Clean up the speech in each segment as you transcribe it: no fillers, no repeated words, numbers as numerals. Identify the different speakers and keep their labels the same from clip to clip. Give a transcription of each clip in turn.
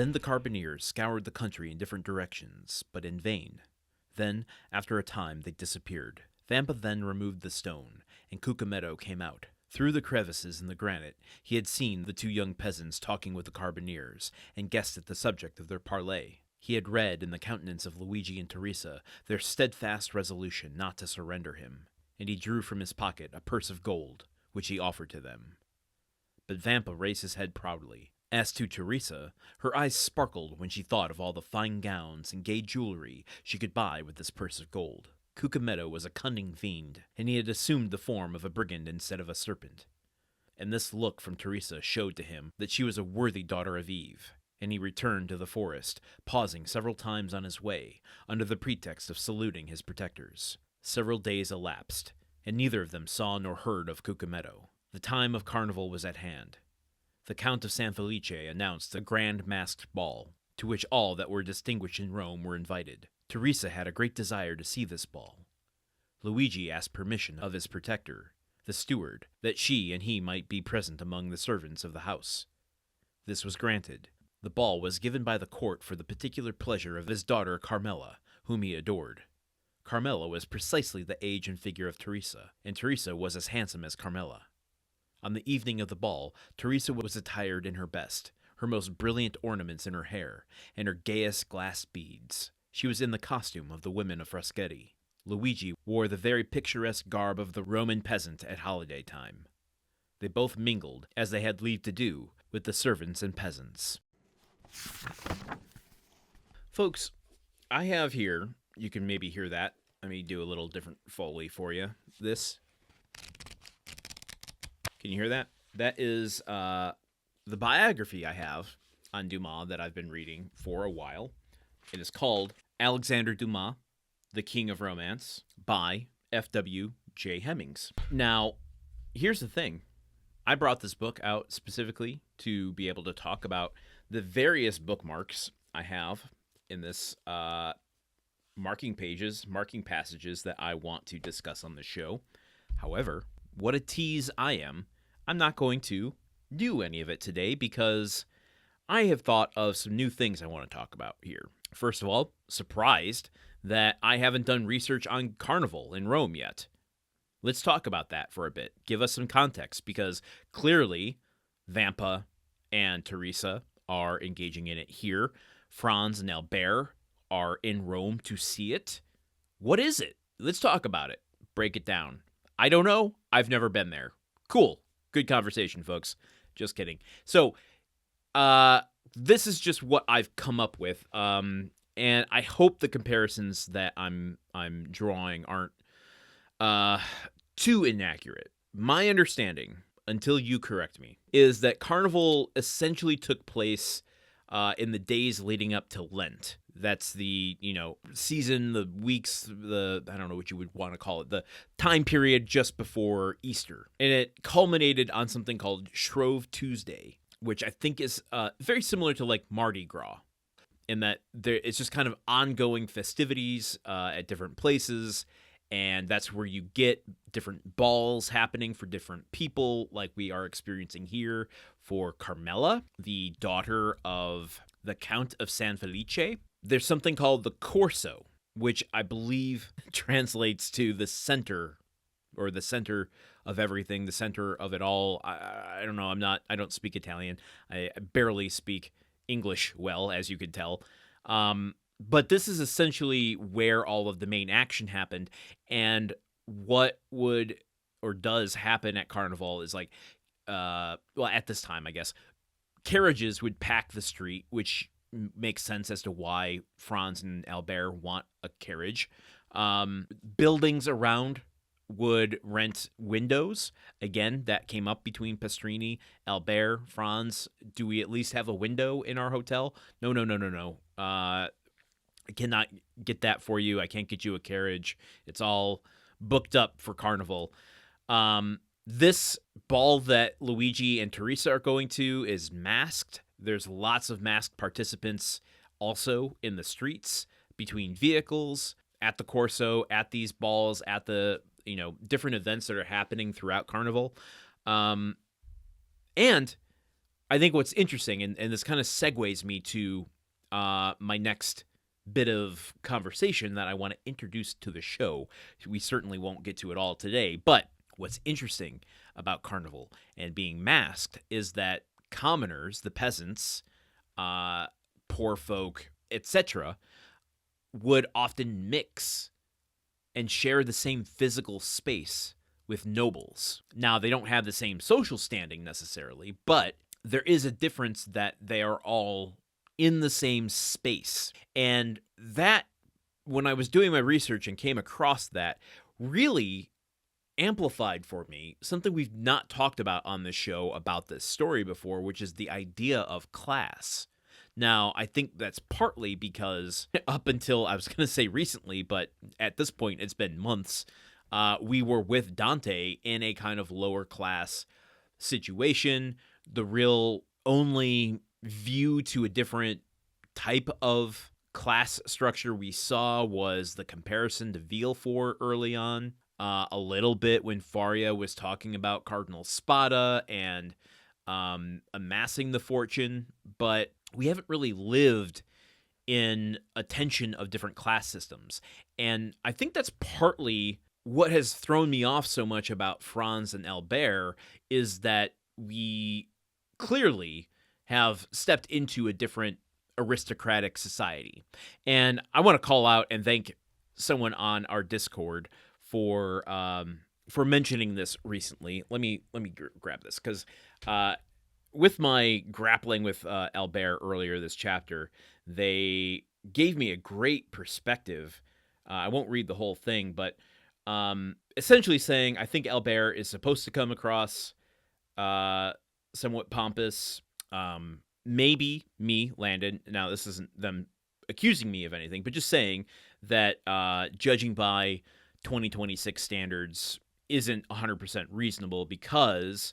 Speaker 1: Then the carbineers scoured the country in different directions, but in vain. Then, after a time, they disappeared. Vampa then removed the stone, and Cucumetto came out. Through the crevices in the granite, he had seen the two young peasants talking with the carbineers, and guessed at the subject of their parley. He had read in the countenance of Luigi and Teresa their steadfast resolution not to surrender him, and he drew from his pocket a purse of gold, which he offered to them. But Vampa raised his head proudly. As to Teresa, her eyes sparkled when she thought of all the fine gowns and gay jewelry she could buy with this purse of gold. Cucumetto was a cunning fiend, and he had assumed the form of a brigand instead of a serpent. And this look from Teresa showed to him that she was a worthy daughter of Eve, and he returned to the forest, pausing several times on his way, under the pretext of saluting his protectors. Several days elapsed, and neither of them saw nor heard of Cucumetto. The time of Carnival was at hand. The Count of San-Felice announced a grand masked ball, to which all that were distinguished in Rome were invited. Teresa had a great desire to see this ball. Luigi asked permission of his protector, the steward, that she and he might be present among the servants of the house. This was granted. The ball was given by the court for the particular pleasure of his daughter Carmela, whom he adored. Carmela was precisely the age and figure of Teresa, and Teresa was as handsome as Carmela. On the evening of the ball, Teresa was attired in her best, her most brilliant ornaments in her hair, and her gayest glass beads. She was in the costume of the women of Fraschetti. Luigi wore the very picturesque garb of the Roman peasant at holiday time. They both mingled, as they had leave to do, with the servants and peasants. Folks, I have here, you can maybe hear that. Let me do a little different Foley for you. This. Can you hear that? That is the biography I have on Dumas that I've been reading for a while. It is called Alexander Dumas, The King of Romance, by F.W. J. Hemmings. Now, here's the thing. I brought this book out specifically to be able to talk about the various bookmarks I have in this marking passages that I want to discuss on the show. However, what a tease I am. I'm not going to do any of it today because I have thought of some new things I want to talk about here. First of all, surprised that I haven't done research on Carnival in Rome yet. Let's talk about that for a bit. Give us some context, because clearly Vampa and Teresa are engaging in it here. Franz and Albert are in Rome to see it. What is it? Let's talk about it. Break it down. I don't know. I've never been there. Cool. Good conversation, folks. Just kidding. So, this is just what I've come up with, and I hope the comparisons that I'm drawing aren't too inaccurate. My understanding, until you correct me, is that Carnival essentially took place in the days leading up to Lent. That's the, season, the weeks, I don't know what you would want to call it, the time period just before Easter. And it culminated on something called Shrove Tuesday, which I think is very similar to like Mardi Gras, in that it's just kind of ongoing festivities at different places, and that's where you get different balls happening for different people, like we are experiencing here for Carmela, the daughter of the Count of San-Felice. There's something called the Corso, which I believe translates to the center, or the center of everything, the center of it all. I don't know. I don't speak Italian. I barely speak English well, as you could tell. But this is essentially where all of the main action happened. And what would or does happen at Carnival is like, at this time, I guess, carriages would pack the street, which makes sense as to why Franz and Albert want a carriage. Buildings around would rent windows. Again, that came up between Pastrini, Albert, Franz. Do we at least have a window in our hotel? No. I cannot get that for you. I can't get you a carriage. It's all booked up for Carnival. This ball that Luigi and Teresa are going to is masked. There's lots of masked participants also in the streets, between vehicles, at the Corso, at these balls, at the different events that are happening throughout Carnival. And I think what's interesting, and this kind of segues me to my next bit of conversation that I want to introduce to the show. We certainly won't get to it all today, but what's interesting about Carnival and being masked is that commoners, the peasants, poor folk, etc., would often mix and share the same physical space with nobles. Now, they don't have the same social standing necessarily, but there is a difference that they are all in the same space. And that, when I was doing my research and came across that, really amplified for me something we've not talked about on the show about this story before, which is the idea of class. Now, I think that's partly because up until, I was going to say recently, but at this point it's been months, we were with Dante in a kind of lower class situation. The real only view to a different type of class structure we saw was the comparison to Villefort early on. A little bit when Faria was talking about Cardinal Spada and amassing the fortune, but we haven't really lived in a tension of different class systems. And I think that's partly what has thrown me off so much about Franz and Albert, is that we clearly have stepped into a different aristocratic society. And I want to call out and thank someone on our Discord for mentioning this recently. Let me grab this, because with my grappling with Albert earlier this chapter, they gave me a great perspective. I won't read the whole thing, but essentially saying, I think Albert is supposed to come across somewhat pompous. Maybe me, Landon, now this isn't them accusing me of anything, but just saying that judging by 2026 standards isn't 100% reasonable, because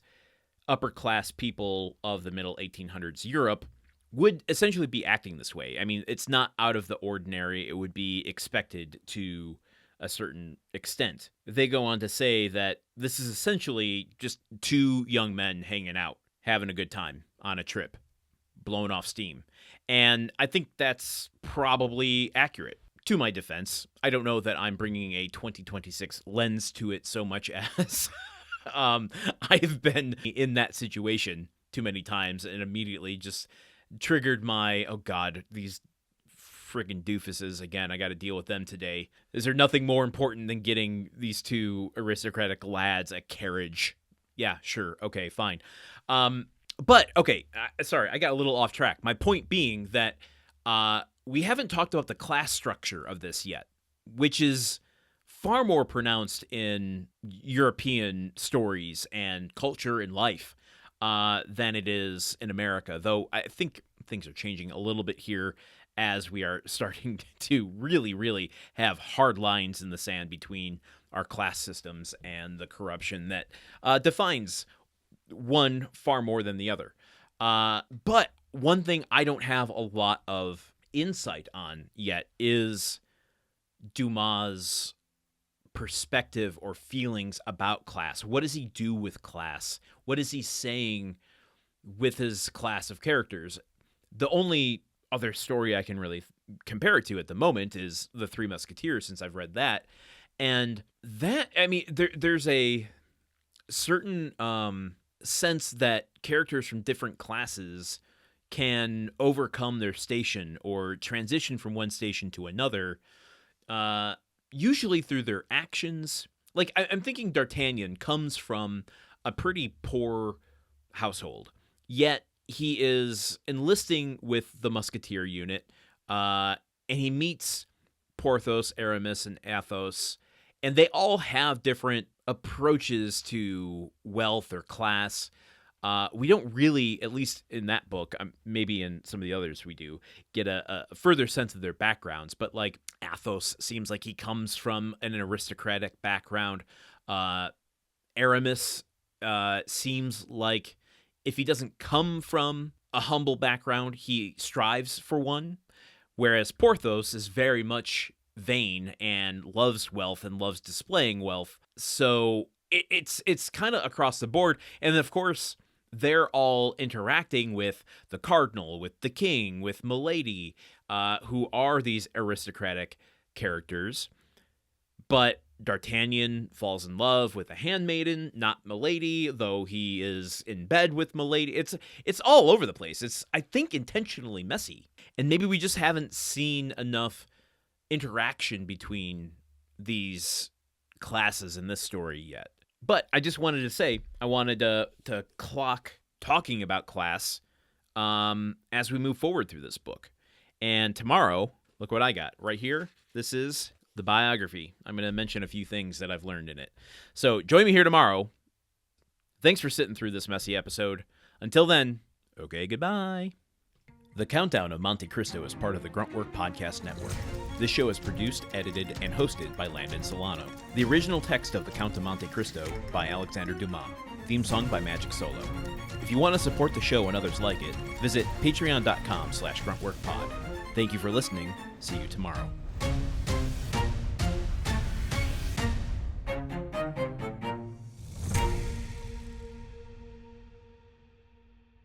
Speaker 1: upper class people of the middle 1800s Europe would essentially be acting this way. I mean, it's not out of the ordinary. It would be expected to a certain extent. They go on to say that this is essentially just two young men hanging out, having a good time on a trip, blowing off steam. And I think that's probably accurate. To my defense, I don't know that I'm bringing a 2026 lens to it so much as I've been in that situation too many times and immediately just triggered my, oh God, these friggin' doofuses again. I got to deal with them today. Is there nothing more important than getting these two aristocratic lads a carriage? Yeah, sure. Okay, fine. But, okay, sorry, I got a little off track. My point being that we haven't talked about the class structure of this yet, which is far more pronounced in European stories and culture and life than it is in America, though I think things are changing a little bit here as we are starting to really, really have hard lines in the sand between our class systems and the corruption that defines one far more than the other. But one thing I don't have a lot of insight on yet is Dumas' perspective or feelings about class. What does he do with class? What is he saying with his class of characters? The only other story I can really compare it to at the moment is The Three Musketeers, since I've read that. And that, I mean, there's a certain sense that characters from different classes can overcome their station or transition from one station to another, usually through their actions. Like, I'm thinking D'Artagnan comes from a pretty poor household, yet he is enlisting with the Musketeer unit, and he meets Porthos, Aramis, and Athos, and they all have different approaches to wealth or class. We don't really, at least in that book, maybe in some of the others we do, get a further sense of their backgrounds. But like Athos seems like he comes from an aristocratic background. Aramis seems like if he doesn't come from a humble background, he strives for one. Whereas Porthos is very much vain and loves wealth and loves displaying wealth. So it's kind of across the board. And of course, they're all interacting with the cardinal, with the king, with Milady, who are these aristocratic characters. But D'Artagnan falls in love with a handmaiden, not Milady, though he is in bed with Milady. It's all over the place. It's, I think, intentionally messy. And maybe we just haven't seen enough interaction between these classes in this story yet. But I just wanted to say, I wanted to clock talking about class as we move forward through this book. And tomorrow, look what I got right here. This is the biography. I'm going to mention a few things that I've learned in it. So join me here tomorrow. Thanks for sitting through this messy episode. Until then, okay, goodbye. The Countdown of Monte Cristo is part of the Gruntwork Podcast Network. This show is produced, edited, and hosted by Landon Solano. The original text of The Count of Monte Cristo by Alexander Dumas. Theme song by Magic Solo. If you want to support the show and others like it, visit patreon.com/gruntworkpod. Thank you for listening. See you tomorrow.